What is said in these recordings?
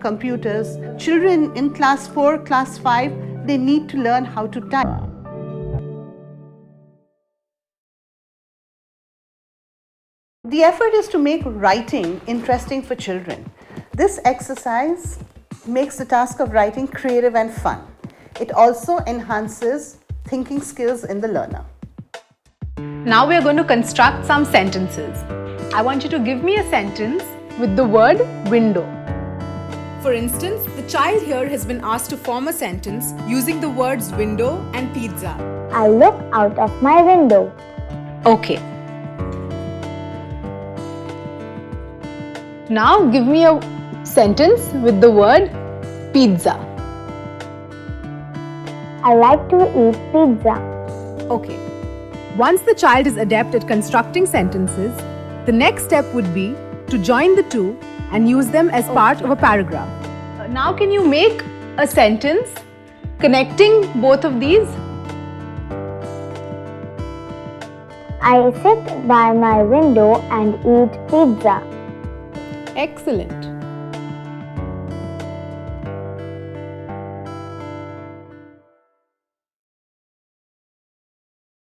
computers. Children in class 4, class 5, they need to learn how to type. The effort is to make writing interesting for children. This exercise makes the task of writing creative and fun. It also enhances thinking skills in the learner. Now we are going to construct some sentences. I want you to give me a sentence with the word window. For instance, the child here has been asked to form a sentence using the words window and pizza. I look out of my window. Okay. Now give me a sentence with the word pizza. I like to eat pizza. Okay. Once the child is adept at constructing sentences, the next step would be to join the two and use them as part of a paragraph. Now can you make a sentence connecting both of these? I sit by my window and eat pizza. Excellent.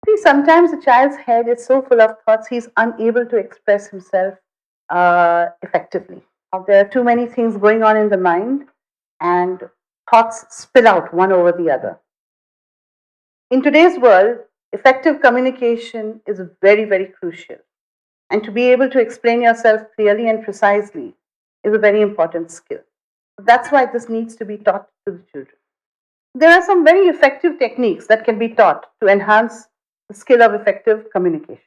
See, sometimes a child's head is so full of thoughts, he's unable to express himself effectively. There are too many things going on in the mind, and thoughts spill out one over the other. In today's world, effective communication is very, very crucial. And to be able to explain yourself clearly and precisely is a very important skill. That's why this needs to be taught to the children. There are some very effective techniques that can be taught to enhance the skill of effective communication.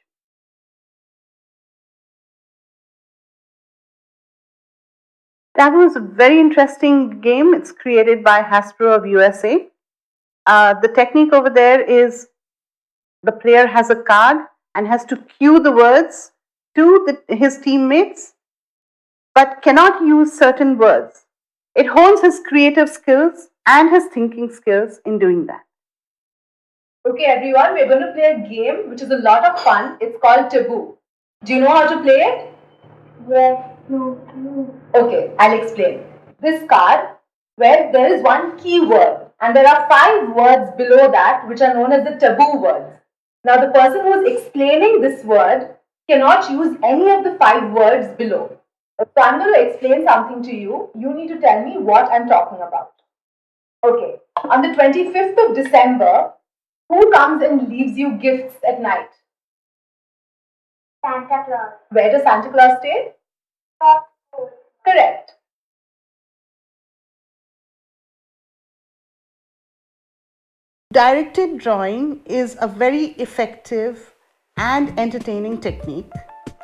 Taboo is a very interesting game. It's created by Hasbro of USA. The technique over there is the player has a card and has to cue the words to his teammates, but cannot use certain words. It hones his creative skills and his thinking skills in doing that. Okay everyone, we're going to play a game which is a lot of fun. It's called Taboo. Do you know how to play it? Yes, no. Okay, I'll explain. This card, where there is one key word and there are 5 words below that which are known as the taboo words. Now the person who is explaining this word cannot use any of the 5 words below. So I'm going to explain something to you. You need to tell me what I'm talking about. Okay, on the 25th of December, who comes and leaves you gifts at night? Santa Claus. Where does Santa Claus stay? North Pole. Correct. Directed drawing is a very effective and entertaining technique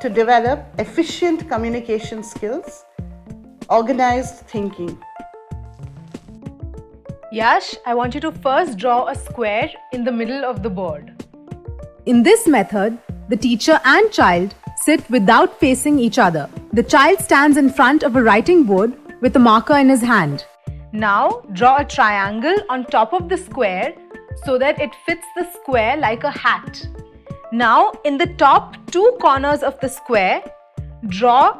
to develop efficient communication skills, organized thinking. Yash, I want you to first draw a square in the middle of the board. In this method, the teacher and child sit without facing each other. The child stands in front of a writing board with a marker in his hand. Now, draw a triangle on top of the square so that it fits the square like a hat. Now, in the top 2 corners of the square, draw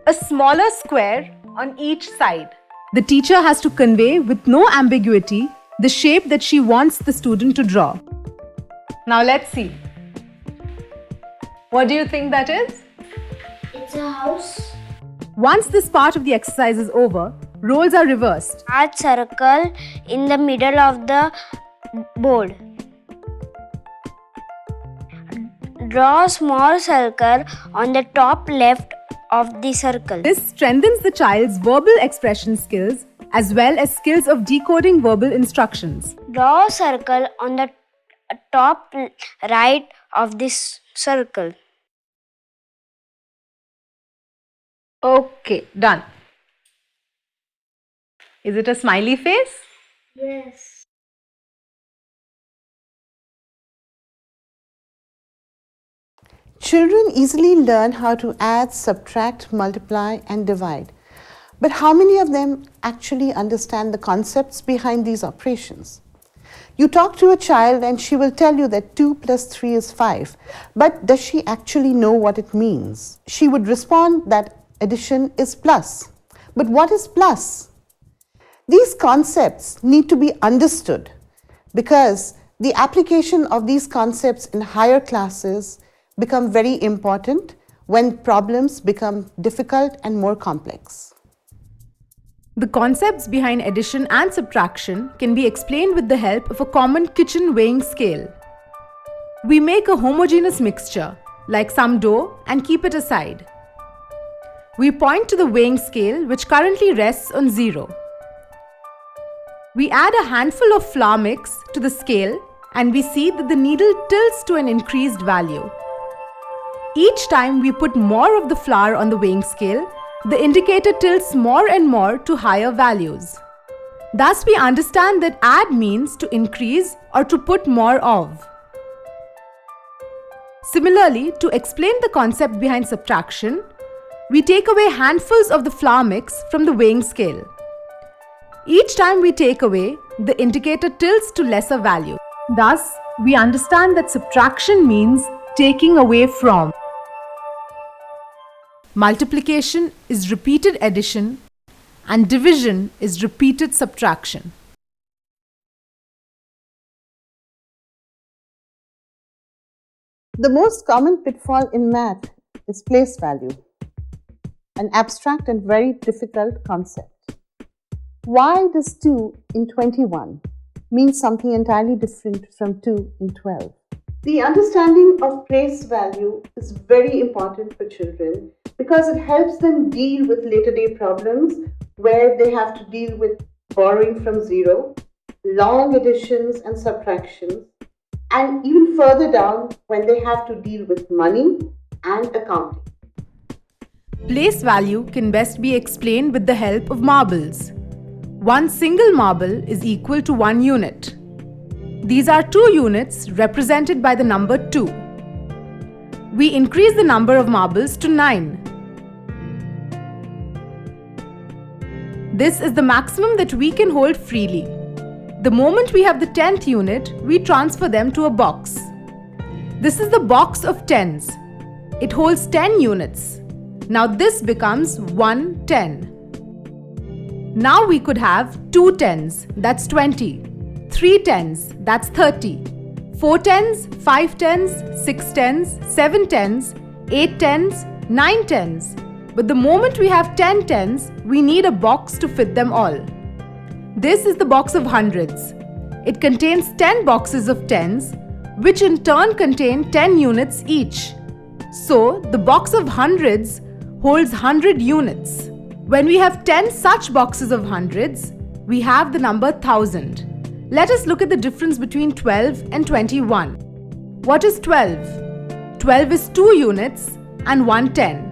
a smaller square on each side. The teacher has to convey with no ambiguity the shape that she wants the student to draw. Now let's see. What do you think that is? It's a house. Once this part of the exercise is over, roles are reversed. Large circle in the middle of the board. Draw a small circle on the top left of the circle. This strengthens the child's verbal expression skills as well as skills of decoding verbal instructions. Draw a circle on the top right of this circle. Okay, done. Is it a smiley face? Yes. Children easily learn how to add, subtract, multiply, and divide. But how many of them actually understand the concepts behind these operations? You talk to a child and she will tell you that 2 plus 3 is 5. But does she actually know what it means? She would respond that addition is plus. But what is plus? These concepts need to be understood because the application of these concepts in higher classes become very important when problems become difficult and more complex. The concepts behind addition and subtraction can be explained with the help of a common kitchen weighing scale. We make a homogeneous mixture, like some dough, and keep it aside. We point to the weighing scale, which currently rests on 0. We add a handful of flour mix to the scale and we see that the needle tilts to an increased value. Each time we put more of the flour on the weighing scale, the indicator tilts more and more to higher values. Thus, we understand that add means to increase or to put more of. Similarly, to explain the concept behind subtraction, we take away handfuls of the flour mix from the weighing scale. Each time we take away, the indicator tilts to lesser value. Thus, we understand that subtraction means taking away from. Multiplication is repeated addition and division is repeated subtraction. The most common pitfall in math is place value, an abstract and very difficult concept. Why does 2 in 21 mean something entirely different from 2 in 12? The understanding of place value is very important for children because it helps them deal with later day problems where they have to deal with borrowing from 0, long additions and subtractions, and even further down when they have to deal with money and accounting. Place value can best be explained with the help of marbles. One single marble is equal to 1 unit. These are 2 units represented by the number 2. We increase the number of marbles to 9. This is the maximum that we can hold freely. The moment we have the 10th unit, we transfer them to a box. This is the box of tens. It holds 10 units. Now this becomes 1 10. Now we could have 2 tens, that's 20. 3 tens, that's 30. 4 tens, 5 tens, 6 tens, 7 tens, 8 tens, 9 tens. But the moment we have 10 tens, we need a box to fit them all. This is the box of hundreds. It contains 10 boxes of tens, which in turn contain 10 units each. So, the box of hundreds holds 100 units. When we have 10 such boxes of hundreds, we have the number 1000. Let us look at the difference between 12 and 21. What is 12? 12 is 2 units and 1 10.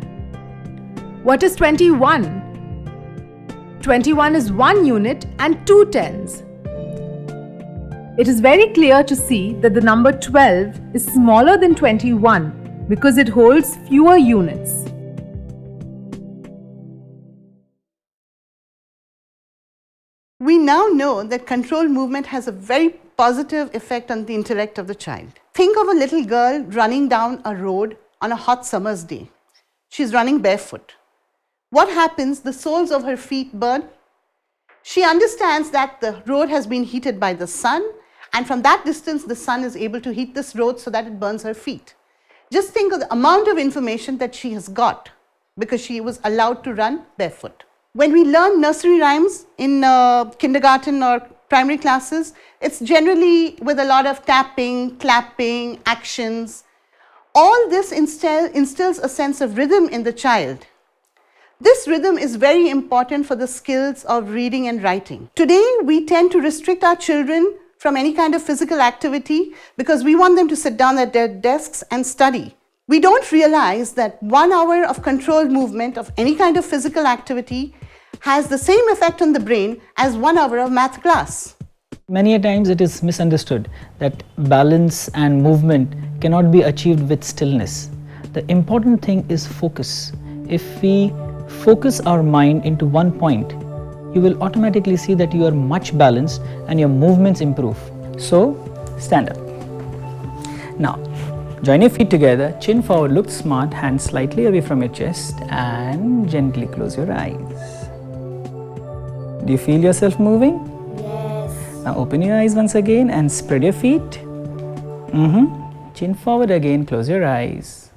What is 21? 21 is 1 unit and 2 tens. It is very clear to see that the number 12 is smaller than 21 because it holds fewer units. We now know that controlled movement has a very positive effect on the intellect of the child. Think of a little girl running down a road on a hot summer's day. She's running barefoot. What happens? The soles of her feet burn. She understands that the road has been heated by the sun, and from that distance, the sun is able to heat this road so that it burns her feet. Just think of the amount of information that she has got because she was allowed to run barefoot. When we learn nursery rhymes in kindergarten or primary classes, it's generally with a lot of tapping, clapping, actions. All this instills a sense of rhythm in the child. This rhythm is very important for the skills of reading and writing. Today, we tend to restrict our children from any kind of physical activity because we want them to sit down at their desks and study. We don't realize that 1 hour of controlled movement of any kind of physical activity has the same effect on the brain as 1 hour of math class. Many a times it is misunderstood that balance and movement cannot be achieved with stillness. The important thing is focus. If we focus our mind into one point, you will automatically see that you are much balanced and your movements improve. So, stand up. Now, join your feet together, chin forward, look smart, hands slightly away from your chest and gently close your eyes. Do you feel yourself moving? Yes. Now open your eyes once again and spread your feet. Chin forward again, close your eyes.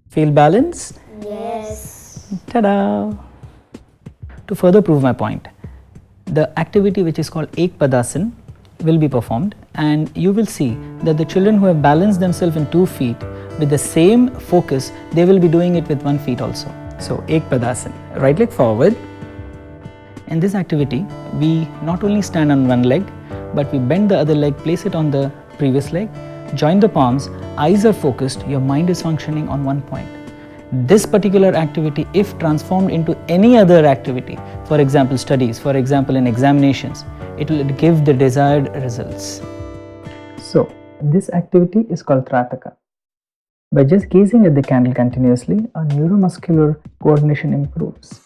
Feel balance? Yes. Ta-da! To further prove my point, the activity which is called Ek Padasana will be performed, and you will see that the children who have balanced themselves in 2 feet with the same focus, they will be doing it with 1 feet also. So Ek Padasana, right leg forward. In this activity, we not only stand on one leg, but we bend the other leg, place it on the previous leg, join the palms, eyes are focused, your mind is functioning on one point. This particular activity, if transformed into any other activity, for example studies, for example in examinations, it will give the desired results. So, this activity is called Trataka. By just gazing at the candle continuously, our neuromuscular coordination improves.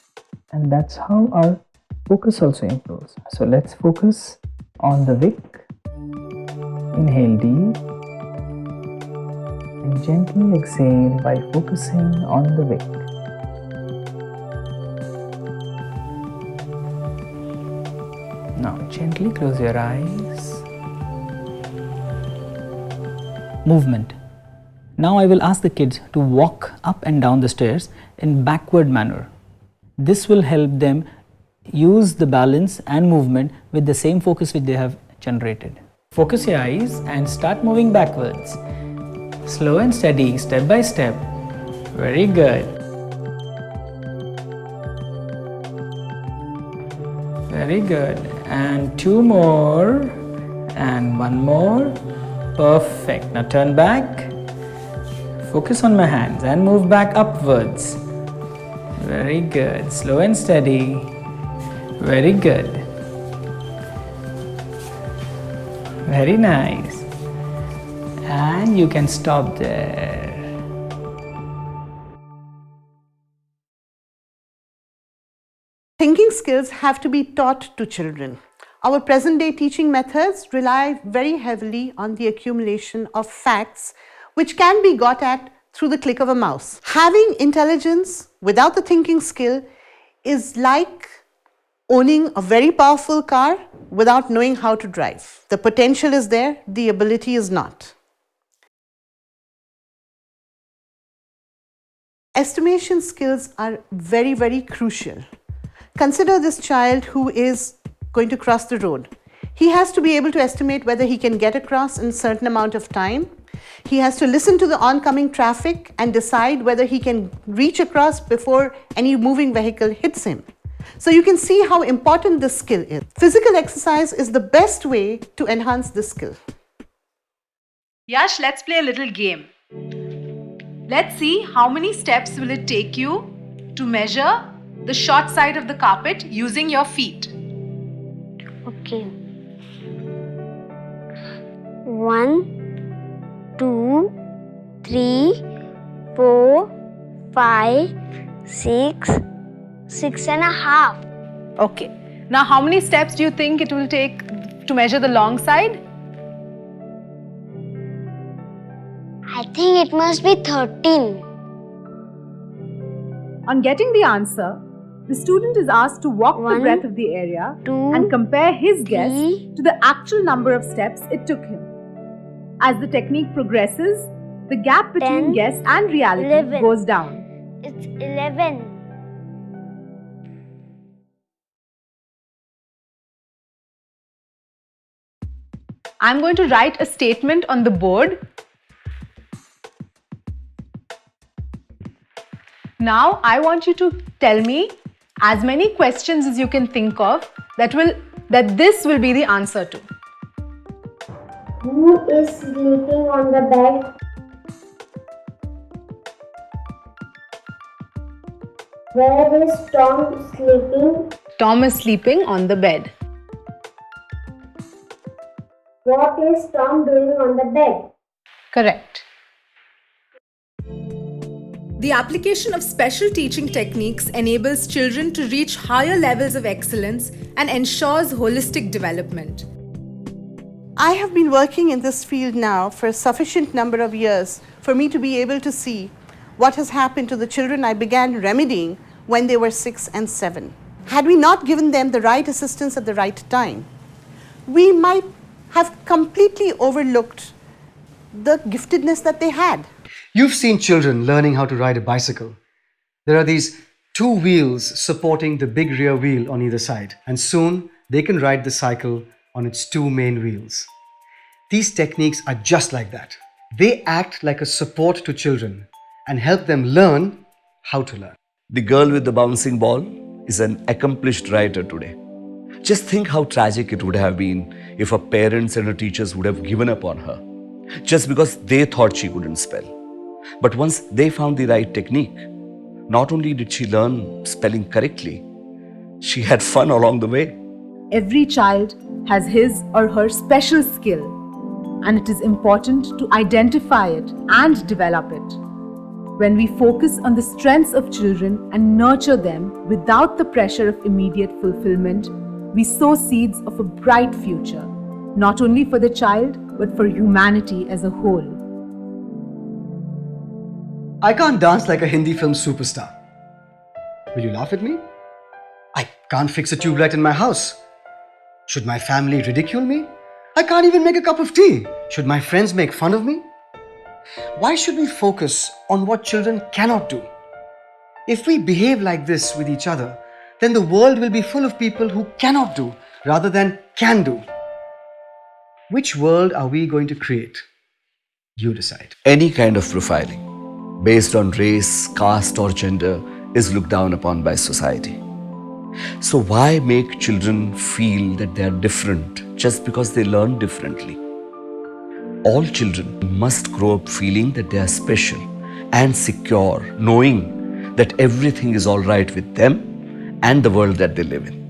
And that's how our focus also improves. So let's focus on the wick. Inhale deep and gently exhale by focusing on the wick. Now gently close your eyes. Movement. Now I will ask the kids to walk up and down the stairs in backward manner. This will help them use the balance and movement with the same focus which they have generated. Focus your eyes and start moving backwards. Slow and steady, step by step. Very good. Very good. And 2 more. And 1 more. Perfect. Now turn back. Focus on my hands and move back upwards. Very good. Slow and steady. Very good. Very nice. And you can stop there. Thinking skills have to be taught to children. Our present day teaching methods rely very heavily on the accumulation of facts which can be got at through the click of a mouse. Having intelligence without the thinking skill is like owning a very powerful car without knowing how to drive. The potential is there, the ability is not. Estimation skills are very, very crucial. Consider this child who is going to cross the road. He has to be able to estimate whether he can get across in a certain amount of time. He has to listen to the oncoming traffic and decide whether he can reach across before any moving vehicle hits him. So you can see how important this skill is. Physical exercise is the best way to enhance this skill. Yash, let's play a little game. Let's see how many steps will it take you to measure the short side of the carpet using your feet. Okay. 1, 2, 3, 4, 5, 6, 6.5. Okay. Now how many steps do you think it will take to measure the long side? I think it must be 13. On getting the answer, the student is asked to walk the 1, breadth of the area 2, and compare his guess 3, to the actual number of steps it took him. As the technique progresses, the gap between 10, guess and reality 11. goes down. It's 11. I'm going to write a statement on the board. Now I want you to tell me as many questions as you can think of that this will be the answer to. Who is sleeping on the bed? Where is Tom sleeping? Tom is sleeping on the bed. What is Tom doing on the bed? Correct. The application of special teaching techniques enables children to reach higher levels of excellence and ensures holistic development. I have been working in this field now for a sufficient number of years for me to be able to see what has happened to the children I began remedying when they were 6 and 7. had we not given them the right assistance at the right time, we might have completely overlooked the giftedness that they had. You've seen children learning how to ride a bicycle. There are these two wheels supporting the big rear wheel on either side, and soon they can ride the cycle on its two main wheels. These techniques are just like that. They act like a support to children and help them learn how to learn. The girl with the bouncing ball is an accomplished writer today. Just think how tragic it would have been if her parents and her teachers would have given up on her just because they thought she couldn't spell. But once they found the right technique, not only did she learn spelling correctly, she had fun along the way. Every child has his or her special skill, and it is important to identify it and develop it. When we focus on the strengths of children and nurture them without the pressure of immediate fulfillment, we sow seeds of a bright future, not only for the child, but for humanity as a whole. I can't dance like a Hindi film superstar. Will you laugh at me? I can't fix a tube light in my house. Should my family ridicule me? I can't even make a cup of tea. Should my friends make fun of me? Why should we focus on what children cannot do? If we behave like this with each other, then the world will be full of people who cannot do rather than can do. Which world are we going to create? You decide. Any kind of profiling based on race, caste, or gender is looked down upon by society. So why make children feel that they are different just because they learn differently? All children must grow up feeling that they are special and secure, knowing that everything is all right with them and the world that they live in.